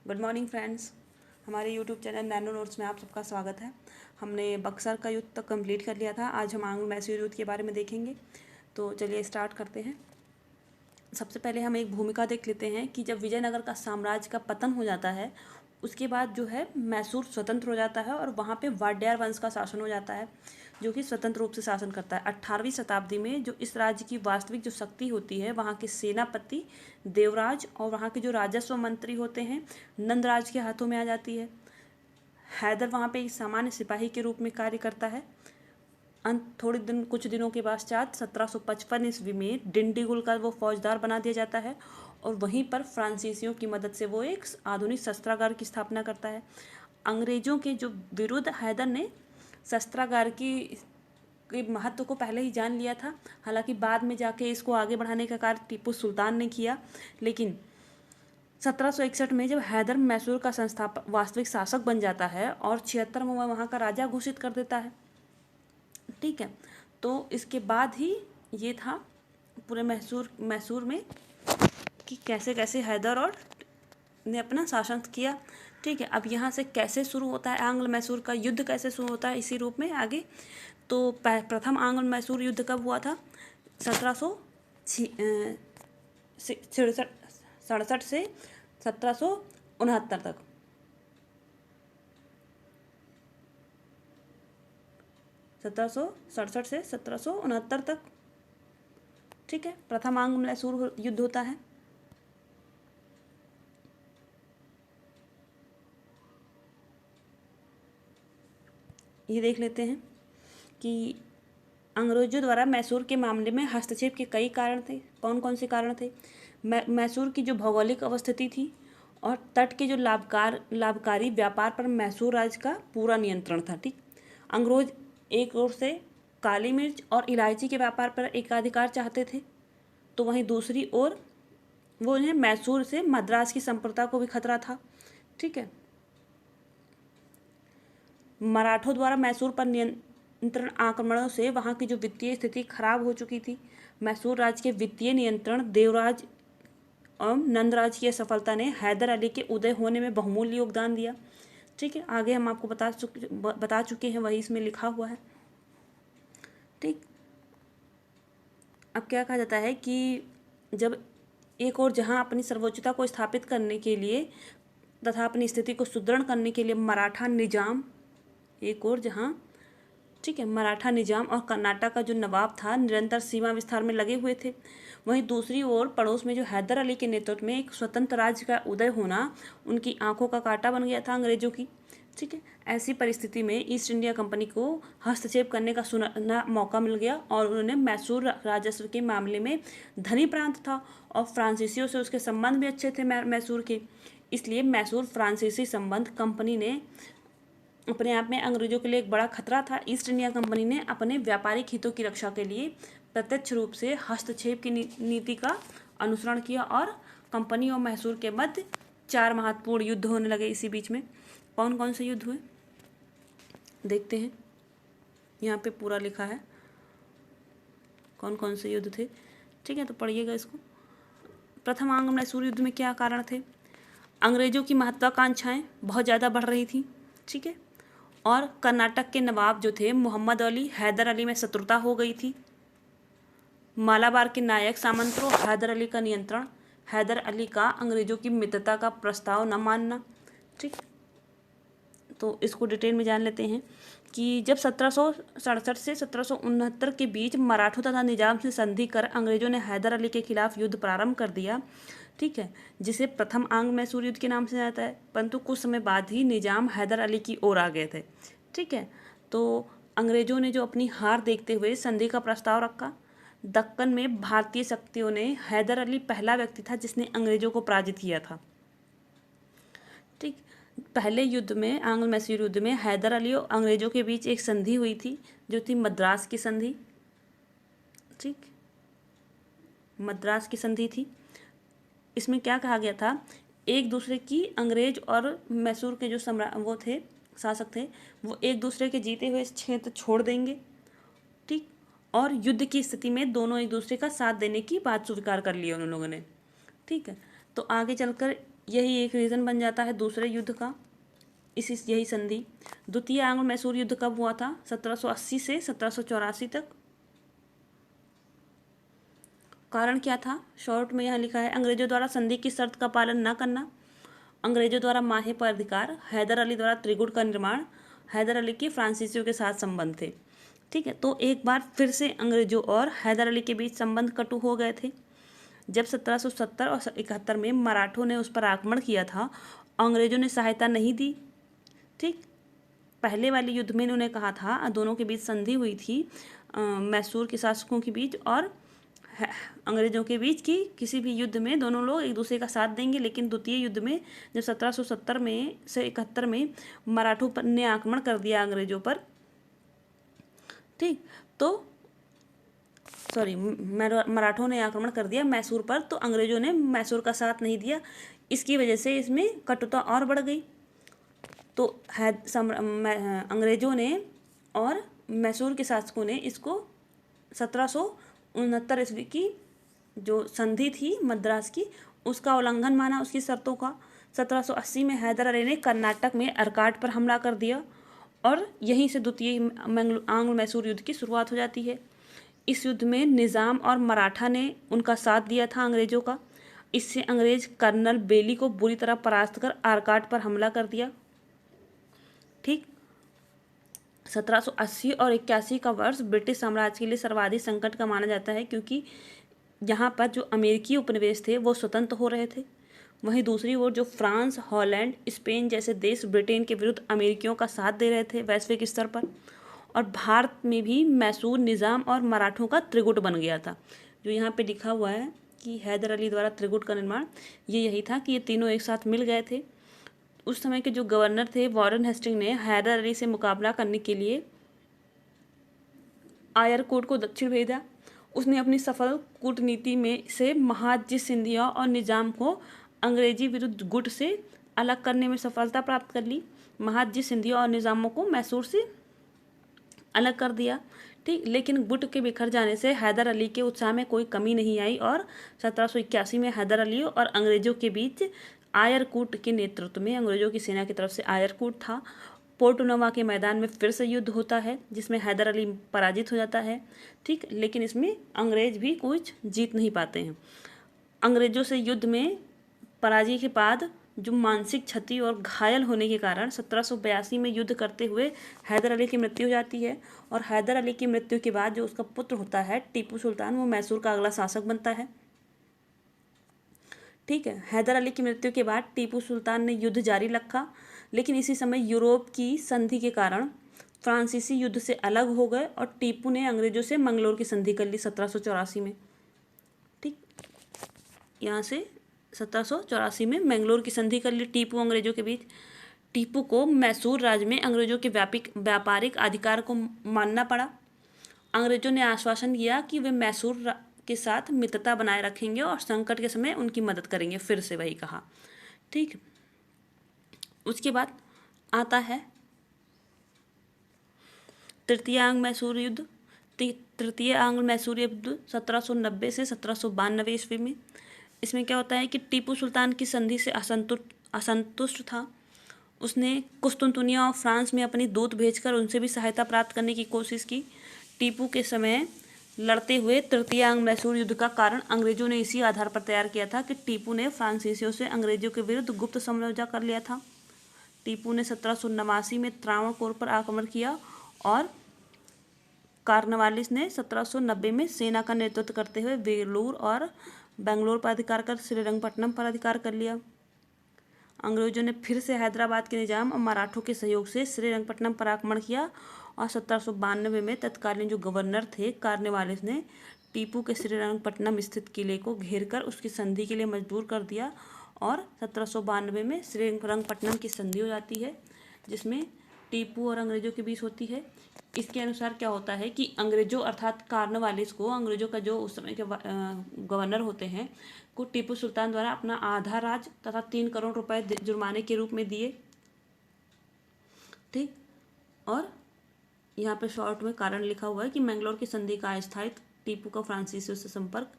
Good morning friends. हमारे YouTube channel nano notes में आप सबका स्वागत है। हमने बक्सर का युद्ध तक कंप्लीट कर लिया था। आज हम आंग्ल मैसूर युद्ध के बारे में देखेंगे। तो चलिए स्टार्ट करते हैं। सबसे पहले हम एक भूमिका देख लेते हैं कि जब विजयनगर का साम्राज्य का पतन हो जाता है उसके बाद जो है मैसूर स्वतंत्र हो जाता है और वहाँ पे वाड्यार वंश का शासन हो जाता है जो कि स्वतंत्र रूप से शासन करता है। 18वीं शताब्दी में जो इस राज्य की वास्तविक जो शक्ति होती है वहाँ के सेनापति देवराज और वहाँ के जो राजस्व मंत्री होते हैं नंदराज के हाथों में आ जाती है। हैदर वहाँ पे एक सामान्य सिपाही के रूप में कार्य करता है। कुछ दिनों के पश्चात 1755 ईस्वी में डिंडीगुल का वो फौजदार बना दिया जाता है और वहीं पर फ्रांसीसियों की मदद से वो एक आधुनिक शस्त्रागार की स्थापना करता है। अंग्रेजों के जो विरुद्ध हैदर ने शस्त्रागार के महत्व को पहले ही जान लिया था। हालांकि बाद में जाके इसको आगे बढ़ाने का कार्य टीपू सुल्तान ने किया, लेकिन 1761 में जब हैदर मैसूर का संस्थापक वास्तविक शासक बन जाता है और 76 में वह वहाँ का राजा घोषित कर देता है। ठीक है, तो इसके बाद ही ये था पूरे मैसूर में कि कैसे कैसे हैदर और ने अपना शासन किया। ठीक है, अब यहाँ से कैसे शुरू होता है आंग्ल मैसूर का युद्ध, कैसे शुरू होता है इसी रूप में आगे। तो प्रथम आंग्ल मैसूर युद्ध कब हुआ था? 1767 से 1769 तक। से 1769 तक। ठीक है, प्रथम आंग्ल मैसूर युद्ध होता है। ये देख लेते हैं कि अंग्रेजों द्वारा मैसूर के मामले में हस्तक्षेप के कई कारण थे। कौन कौन से कारण थे? मैसूर की जो भौगोलिक अवस्थिति थी और तट के जो लाभकारी व्यापार पर मैसूर राज्य का पूरा नियंत्रण था। ठीक, अंग्रेज एक ओर से काली मिर्च और इलायची के व्यापार पर एकाधिकार चाहते थे, तो वहीं दूसरी ओर वो उन्हें मैसूर से मद्रास की संप्रभुता को भी खतरा था। ठीक है, मराठों द्वारा मैसूर पर नियंत्रण आक्रमणों से वहाँ की जो वित्तीय स्थिति खराब हो चुकी थी। मैसूर राज्य के वित्तीय नियंत्रण देवराज और नंदराज की सफलता ने हैदर अली के उदय होने में बहुमूल्य योगदान दिया। ठीक है, आगे हम आपको बता चुके हैं, वही इसमें लिखा हुआ है। ठीक, अब क्या कहा जाता है कि जब एक और जहाँ अपनी सर्वोच्चता को स्थापित करने के लिए तथा अपनी स्थिति को सुदृढ़ करने के लिए मराठा निजाम एक और जहाँ, ठीक है, मराठा निजाम और कर्नाटक का जो नवाब था निरंतर सीमा विस्तार में लगे हुए थे, वहीं दूसरी ओर पड़ोस में जो हैदर अली के नेतृत्व में एक स्वतंत्र राज्य का उदय होना उनकी आंखों का कांटा बन गया था अंग्रेजों की। ठीक है, ऐसी परिस्थिति में ईस्ट इंडिया कंपनी को हस्तक्षेप करने का सुनहरा मौका मिल गया और उन्होंने मैसूर राजस्व के मामले में धनी प्रांत था और फ्रांसीसियों से उसके संबंध भी अच्छे थे मैसूर के, इसलिए मैसूर फ्रांसीसी संबंध कंपनी ने अपने आप में अंग्रेजों के लिए एक बड़ा खतरा था। ईस्ट इंडिया कंपनी ने अपने व्यापारिक हितों की रक्षा के लिए प्रत्यक्ष रूप से हस्तक्षेप की नीति का अनुसरण किया और कंपनी और मैसूर के मध्य 4 महत्वपूर्ण युद्ध होने लगे। इसी बीच में कौन कौन से युद्ध हुए देखते हैं, यहाँ पे पूरा लिखा है कौन कौन से युद्ध थे। ठीक है, तो पढ़िएगा इसको। प्रथम आंग्ल मैसूर युद्ध में क्या कारण थे? अंग्रेजों की महत्वाकांक्षाएं बहुत ज़्यादा बढ़ रही थी। ठीक है, और कर्नाटक के नवाब जो थे मोहम्मद अली हैदर अली में शत्रुता हो गई थी। मालाबार के नायक सामंतों हैदर अली का नियंत्रण, हैदर अली का अंग्रेजों की मित्रता का प्रस्ताव न मानना। ठीक, तो इसको डिटेल में जान लेते हैं कि जब 1767 से 1769 के बीच मराठों तथा निजाम से संधि कर अंग्रेजों ने हैदर अली के खिलाफ युद्ध प्रारंभ कर दिया। ठीक है, जिसे प्रथम आंग्ल मैसूर युद्ध के नाम से जाता है, परंतु कुछ समय बाद ही निजाम हैदर अली की ओर आ गए थे। ठीक है, तो अंग्रेजों ने जो अपनी हार देखते हुए संधि का प्रस्ताव रखा। दक्कन में भारतीय शक्तियों ने हैदर अली पहला व्यक्ति था जिसने अंग्रेजों को पराजित किया था। ठीक, पहले युद्ध में आंग्ल मैसूर युद्ध में हैदर अली और अंग्रेजों के बीच एक संधि हुई थी जो थी मद्रास की संधि। ठीक, मद्रास की संधि थी। इसमें क्या कहा गया था, एक दूसरे की अंग्रेज और मैसूर के जो वो थे शासक थे वो एक दूसरे के जीते हुए क्षेत्र छोड़ देंगे। ठीक, और युद्ध की स्थिति में दोनों एक दूसरे का साथ देने की बात स्वीकार कर ली उन लोगों ने। ठीक है, तो आगे चलकर यही एक रीज़न बन जाता है दूसरे युद्ध का, यही संधि। द्वितीय आंग्ल मैसूर युद्ध कब हुआ था? 1780 से 1784 तक। कारण क्या था? शॉर्ट में यहाँ लिखा है, अंग्रेजों द्वारा संधि की शर्त का पालन न करना, अंग्रेजों द्वारा माहे पर अधिकार, हैदर अली द्वारा त्रिगुट का निर्माण, हैदर अली के फ्रांसीसियों के साथ संबंध थे। ठीक है, तो एक बार फिर से अंग्रेजों और हैदर अली के बीच संबंध कटु हो गए थे। जब 1770 और 71 में मराठों ने उस पर आक्रमण किया था, अंग्रेजों ने सहायता नहीं दी। ठीक, पहले वाले युद्ध में इन्होंने कहा था, दोनों के बीच संधि हुई थी मैसूर के शासकों के बीच और अंग्रेजों के बीच की, किसी भी युद्ध में दोनों लोग एक दूसरे का साथ देंगे। लेकिन द्वितीय युद्ध में जब 1770 में से 71 में मराठों पर ने आक्रमण कर दिया अंग्रेजों पर, ठीक, तो मराठों ने आक्रमण कर दिया मैसूर पर, तो अंग्रेजों ने मैसूर का साथ नहीं दिया। इसकी वजह से इसमें कटुता और बढ़ गई। तो अंग्रेजों ने और मैसूर के शासकों ने इसको 1769 ईस्वी की जो संधि थी मद्रास की, उसका उल्लंघन माना, उसकी शर्तों का। 1780 में हैदर अली ने कर्नाटक में अर्काट पर हमला कर दिया और यहीं से द्वितीय आंग्ल मैसूर युद्ध की शुरुआत हो जाती है। इस युद्ध में निज़ाम और मराठा ने उनका साथ दिया था अंग्रेजों का। इससे अंग्रेज कर्नल बेली को बुरी तरह परास्त कर आरकाट पर हमला कर दिया। ठीक, 1780 और 81 का वर्ष ब्रिटिश साम्राज्य के लिए सर्वाधिक संकट का माना जाता है, क्योंकि यहाँ पर जो अमेरिकी उपनिवेश थे वो स्वतंत्र हो रहे थे, वहीं दूसरी ओर जो फ्रांस, हॉलैंड, स्पेन जैसे देश ब्रिटेन के विरुद्ध अमेरिकियों का साथ दे रहे थे वैश्विक स्तर पर। और भारत में भी मैसूर, निज़ाम और मराठों का त्रिगुट बन गया था। जो यहाँ पे लिखा हुआ है कि हैदर अली द्वारा त्रिगुट का निर्माण, ये यही था कि ये तीनों एक साथ मिल गए थे। उस समय के जो गवर्नर थे वॉरेन हेस्टिंग ने हैदर अली से मुकाबला करने के लिए आयरकोट को दक्षिण भेजा। उसने अपनी सफल कूटनीति में से महादजी सिंधिया और निज़ाम को अंग्रेजी विरुद्ध गुट से अलग करने में सफलता प्राप्त कर ली। महादजी सिंधिया और निज़ामों को मैसूर से अलग कर दिया। ठीक, लेकिन गुट के बिखर जाने से हैदर अली के उत्साह में कोई कमी नहीं आई और 1781 में हैदर अली और अंग्रेजों के बीच आयरकूट के नेतृत्व में, अंग्रेजों की सेना की तरफ से आयरकूट था, पोर्टनोवा के मैदान में फिर से युद्ध होता है जिसमें हैदर अली पराजित हो जाता है। ठीक, लेकिन इसमें अंग्रेज भी कुछ जीत नहीं पाते हैं। अंग्रेजों से युद्ध में पराजय के बाद जो मानसिक क्षति और घायल होने के कारण 1782 में युद्ध करते हुए हैदर अली की मृत्यु हो जाती है। और हैदर अली की मृत्यु के बाद जो उसका पुत्र होता है टीपू सुल्तान, वो मैसूर का अगला शासक बनता है। ठीक है, हैदर अली की मृत्यु के बाद टीपू सुल्तान ने युद्ध जारी रखा, लेकिन इसी समय यूरोप की संधि के कारण फ्रांसीसी युद्ध से अलग हो गए और टीपू ने अंग्रेजों से मंगलोर की संधि कर ली 1784 में। ठीक, यहाँ से 1784 में मैंगलोर की संधि कर ली टीपू अंग्रेजों के बीच। टीपू को मैसूर राज्य में अंग्रेजों के व्यापारिक अधिकार को मानना पड़ा। अंग्रेजों ने आश्वासन दिया कि वे मैसूर के साथ मित्रता बनाए रखेंगे और संकट के समय उनकी मदद करेंगे, फिर से वही कहा। ठीक, उसके बाद आता है तृतीय आंग्ल मैसूर युद्ध। तृतीय आंग्ल मैसूर युद्ध 1790 से 1792 ईस्वी में। इसमें क्या होता है कि टीपू सुल्तान की संधि से असंतुष्ट था। उसने कुस्तुनतुनिया और फ्रांस में अपनी दूत भेजकर उनसे भी सहायता प्राप्त करने की कोशिश की। टीपू के समय लड़ते हुए तृतीय आंग्ल मैसूर युद्ध का कारण अंग्रेजों ने इसी आधार पर तैयार किया था कि टीपू ने फ्रांसीसियों से अंग्रेजों के विरुद्ध गुप्त समझौता कर लिया था। टीपू ने 1789 में त्रावणकोर पर आक्रमण किया और कार्नवालिस ने 1790 में सेना का नेतृत्व करते हुए वेलूर और बेंगलोर पर अधिकार कर श्रीरंगपट्टनम पर अधिकार कर लिया। अंग्रेजों ने फिर से हैदराबाद के निजाम और मराठों के सहयोग से श्रीरंगपट्टनम पर आक्रमण किया और 1792 में तत्कालीन जो गवर्नर थे कार्नवालिस ने टीपू के श्रीरंगपट्टनम स्थित किले को घेरकर उसकी संधि के लिए मजबूर कर दिया और 1792 में श्रीरंगपट्टनम की संधि हो जाती है, जिसमें टीपू और अंग्रेजों के बीच होती है। इसके अनुसार क्या होता है कि अंग्रेजों अर्थात कार्नवालिस को, अंग्रेजों का जो उस समय के गवर्नर होते हैं, को टीपू सुल्तान द्वारा अपना आधा राज तथा 3 करोड़ रुपए जुर्माने के रूप में दिए। ठीक, और यहाँ पे शॉर्ट में कारण लिखा हुआ है कि मैंगलोर की संधि का अस्थायित्व, टीपू का फ्रांसीसियों से संपर्क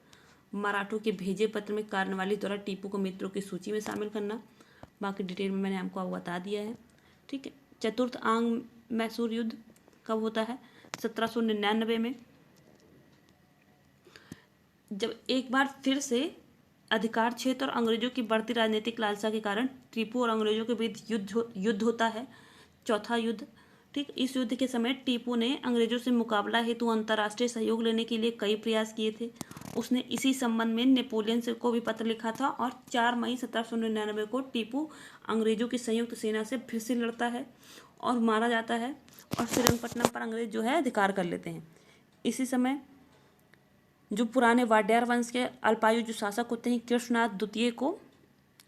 मराठों के भेजे पत्र में कार्नवालिस द्वारा टीपू को मित्रों की सूची में शामिल करना। बाकी डिटेल में मैंने आपको बता दिया है। ठीक है। चतुर्थ आंग्ल मैसूर युद्ध कब होता है? 1799 में, जब एक बार फिर से अधिकार क्षेत्र और अंग्रेजों की बढ़ती राजनीतिक लालसा के कारण टीपू और अंग्रेजों के बीच युद्ध होता है, चौथा युद्ध। ठीक, इस युद्ध के समय टीपू ने अंग्रेजों से मुकाबला हेतु अंतर्राष्ट्रीय सहयोग लेने के लिए कई प्रयास किए थे। उसने इसी संबंध में नेपोलियन से को भी पत्र लिखा था और 4 मई 1799 को टीपू अंग्रेजों की संयुक्त सेना से फिर से लड़ता है और मारा जाता है और श्रीरंगपट्टनम पर अंग्रेज जो है अधिकार कर लेते हैं। इसी समय जो पुराने वाड्यार वंश के अल्पायु जो शासक होते हैं कृष्णनाथ द्वितीय को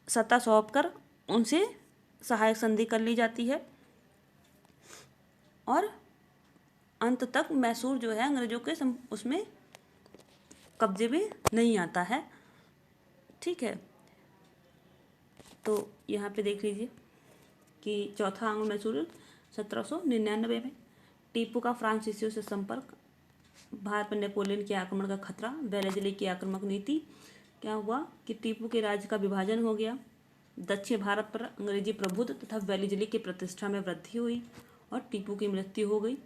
सत्ता सौंप कर उनसे सहायक संधि कर ली जाती है और अंत तक मैसूर जो है अंग्रेजों के उसमें कब्जे में नहीं आता है। ठीक है, तो यहाँ पे देख लीजिए कि चौथा आंग्ल मैसूर युद्ध 1799 में। टीपू का फ्रांसीसियों से संपर्क, भारत पर नेपोलियन के आक्रमण का खतरा, वेलेज़ली की आक्रामक नीति। क्या हुआ कि टीपू के राज्य का विभाजन हो गया, दक्षिण भारत पर अंग्रेजी प्रभुत्व तथा वेलेज़ली की प्रतिष्ठा में वृद्धि हुई और टीपू की मृत्यु हो गई।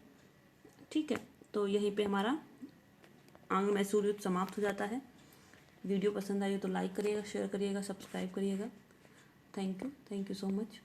ठीक है, तो यहीं पे हमारा आंग्ल मैसूर युद्ध समाप्त हो जाता है। वीडियो पसंद आई हो तो लाइक करिएगा, शेयर करिएगा, सब्सक्राइब करिएगा। Thank you so much.